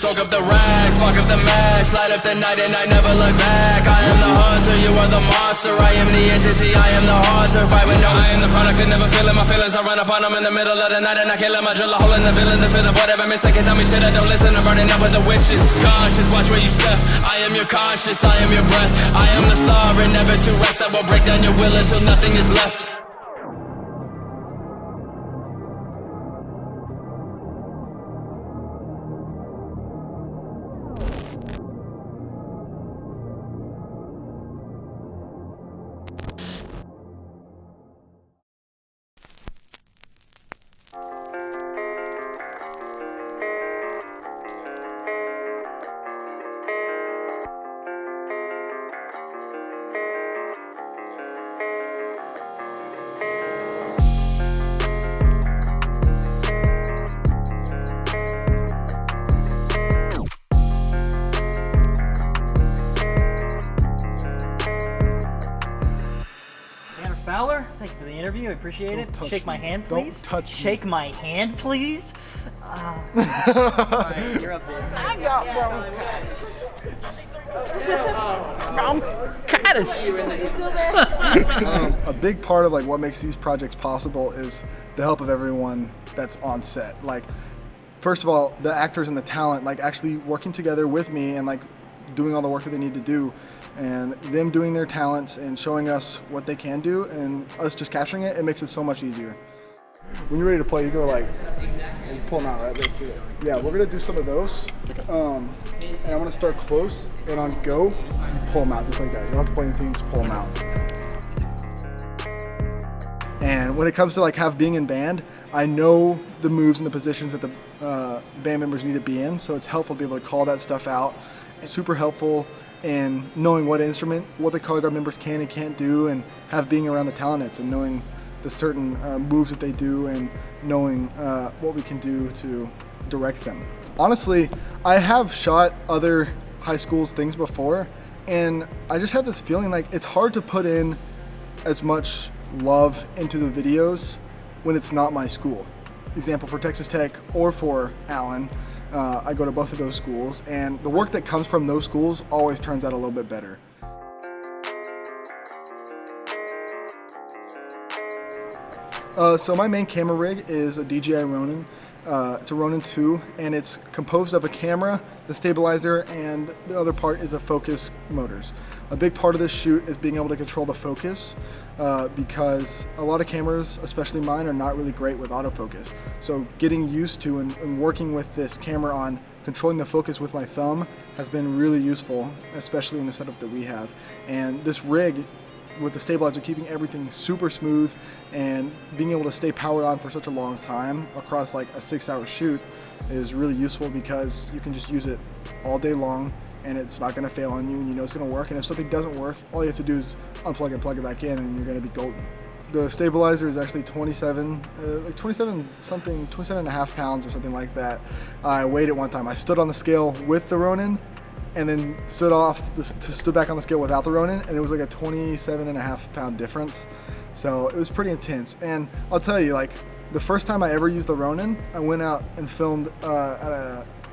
Soak up the rags, spark up the max, light up the night and I never look back. I am the hunter, you are the monster. I am the entity, I am the haunter. Fight with no, I am the product and never feeling my feelings. I run upon them in the middle of the night and I kill them. I drill a hole in the villain to fill up whatever miss. I can tell me shit, I don't listen. I'm burning up with the witches. Conscious, watch where you step. I am your conscience, I am your breath. I am the sovereign, never to rest. I will break down your will until nothing is left. Fowler, thank you for the interview. I appreciate it. Shake my hand, please. Don't touch me. Shake my hand, please. Alright, you're up there. I got bronchitis. Bronchitis. A big part of like what makes these projects possible is the help of everyone that's on set. Like, first of all, the actors and the talent, like actually working together with me and like doing all the work that they need to do, and them doing their talents and showing us what they can do and us just capturing it, it makes it so much easier. When you're ready to play, you go like, and you pull them out, right? Let's see it. Yeah, we're gonna do some of those. And I'm gonna start close, and on go, you pull them out just like that. You don't have to play anything, just pull them out. And when it comes to like being in band, I know the moves and the positions that the band members need to be in, so it's helpful to be able to call that stuff out. It's super helpful in knowing what instrument, what the color guard members can and can't do, and being around the talent nets and knowing the certain moves that they do and knowing what we can do to direct them. Honestly, I have shot other high schools things before, and I just have this feeling like it's hard to put in as much love into the videos when it's not my school. Example, for Texas Tech or for Allen, I go to both of those schools, and the work that comes from those schools always turns out a little bit better. So my main camera rig is a DJI Ronin. It's a Ronin 2, and it's composed of a camera, the stabilizer, and the other part is the focus motors. A big part of this shoot is being able to control the focus because a lot of cameras, especially mine, are not really great with autofocus. So getting used to and working with this camera on controlling the focus with my thumb has been really useful, especially in the setup that we have. And this rig with the stabilizer keeping everything super smooth and being able to stay powered on for such a long time across like a 6-hour shoot is really useful because you can just use it all day long and it's not going to fail on you, and you know it's going to work. And if something doesn't work, all you have to do is unplug and plug it back in and you're going to be golden. The stabilizer is actually 27 and a half pounds or something like that. I weighed it one time. I stood on the scale with the Ronin and then stood back on the scale without the Ronin, and it was like a 27 and a half pound difference. So it was pretty intense. And I'll tell you, like, the first time I ever used the Ronin, I went out and filmed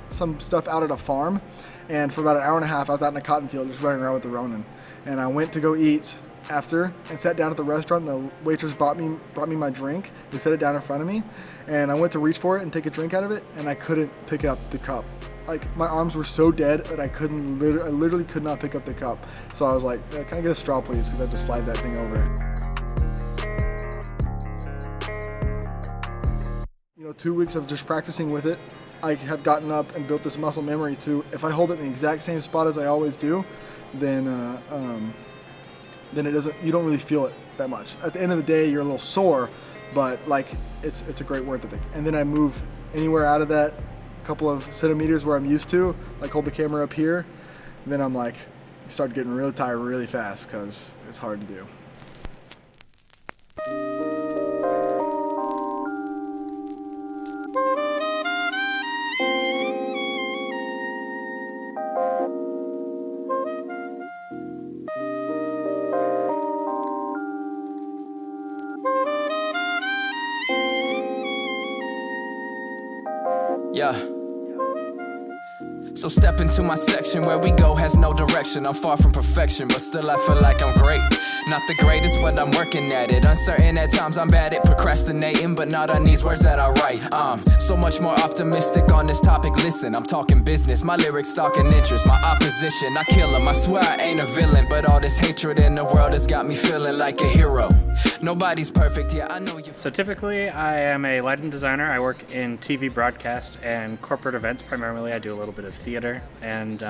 some stuff out at a farm, and for about an hour and a half I was out in a cotton field just running around with the Ronin. And I went to go eat after and sat down at the restaurant, and the waitress brought me my drink. They set it down in front of me, and I went to reach for it and take a drink out of it, and I couldn't pick up the cup. Like, my arms were so dead that I literally could not pick up the cup. So I was like, can I get a straw please, because I have to slide that thing over. You know, 2 weeks of just practicing with it, I have gotten up and built this muscle memory to, if I hold it in the exact same spot as I always do, then you don't really feel it that much. At the end of the day, you're a little sore, but like it's a great worth it. And then I move anywhere out of that couple of centimeters where I'm used to, like hold the camera up here, and then I'm like, start getting really tired really fast because it's hard to do. Yeah. So step into my section, where we go has no direction. I'm far from perfection, but still I feel like I'm great. Not the greatest, but I'm working at it. Uncertain at times, I'm bad at procrastinating, but not on these words that I write. So much more optimistic on this topic. Listen, I'm talking business, my lyrics stalking interest. My opposition, I kill them. I swear I ain't a villain, but all this hatred in the world has got me feeling like a hero. Nobody's perfect, yeah, I know you. So typically I am a lighting designer. I work in TV broadcast and corporate events primarily. I do a little bit of theater, and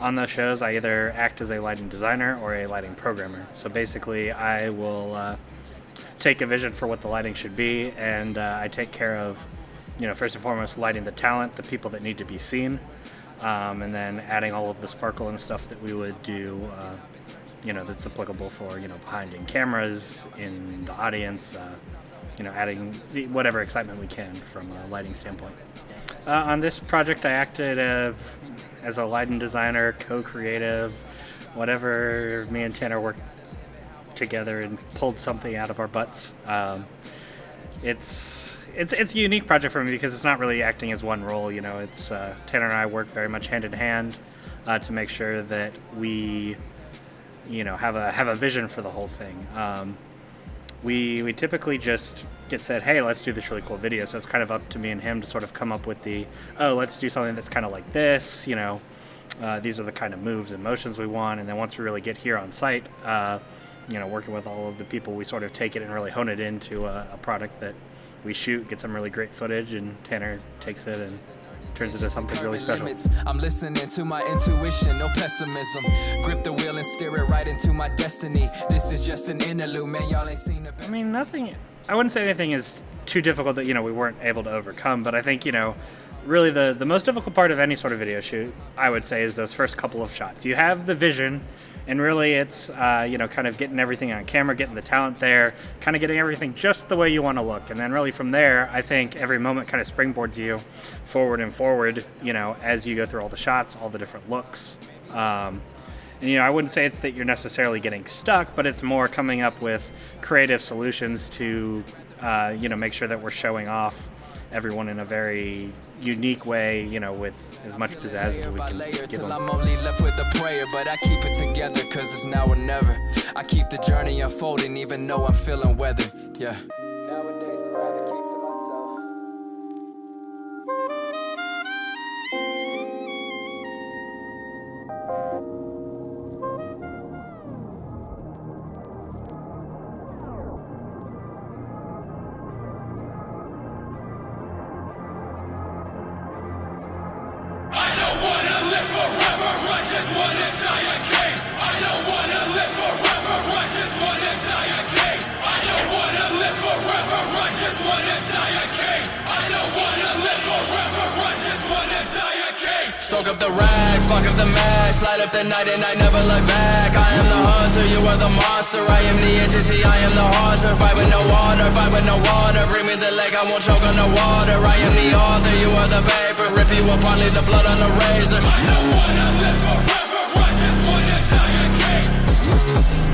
on those shows I either act as a lighting designer or a lighting programmer. So basically I will take a vision for what the lighting should be, and I take care of, first and foremost, lighting the talent, the people that need to be seen, and then adding all of the sparkle and stuff that we would do, that's applicable for, behind in cameras, in the audience, adding whatever excitement we can from a lighting standpoint. On this project, I acted as a lighting designer, co-creative, whatever. Me and Tanner worked together and pulled something out of our butts. It's a unique project for me because it's not really acting as one role. It's Tanner and I work very much hand in hand to make sure that we, have a vision for the whole thing. We typically just get said, hey, let's do this really cool video. So it's kind of up to me and him to sort of come up with let's do something that's kind of like this, these are the kind of moves and motions we want. And then once we really get here on site, working with all of the people, we sort of take it and really hone it into a product that we shoot, get some really great footage, and Tanner takes it and turns into something really special. I'm listening to my intuition, no pessimism. Grip the wheel and steer it right into my destiny. This is just an interlude, man. Y'all ain't seen the best. I wouldn't say anything is too difficult that, we weren't able to overcome, but I think, really the most difficult part of any sort of video shoot, I would say, is those first couple of shots. You have the vision, and really it's, kind of getting everything on camera, getting the talent there, kind of getting everything just the way you want to look. And then really from there, I think every moment kind of springboards you forward and forward, as you go through all the shots, all the different looks. And, I wouldn't say it's that you're necessarily getting stuck, but it's more coming up with creative solutions to, make sure that we're showing off everyone in a very unique way, with as much pizzazz as we can give them. I'm only left with a prayer, but I keep it together, cause it's now or never. I keep the journey unfolding, even though I'm feeling weathered, yeah. Nowadays I'd rather keep to myself. Soak up the rags, spark up the max, light up the night and I never look back. I am the hunter, you are the monster. I am the entity, I am the haunter. Fight with no water, fight with no water. Bring me the leg, I won't choke on the water. I am the author, you are the paper. Rip you apart, leave the blood on the razor. I don't wanna live forever, I just wanna die a king.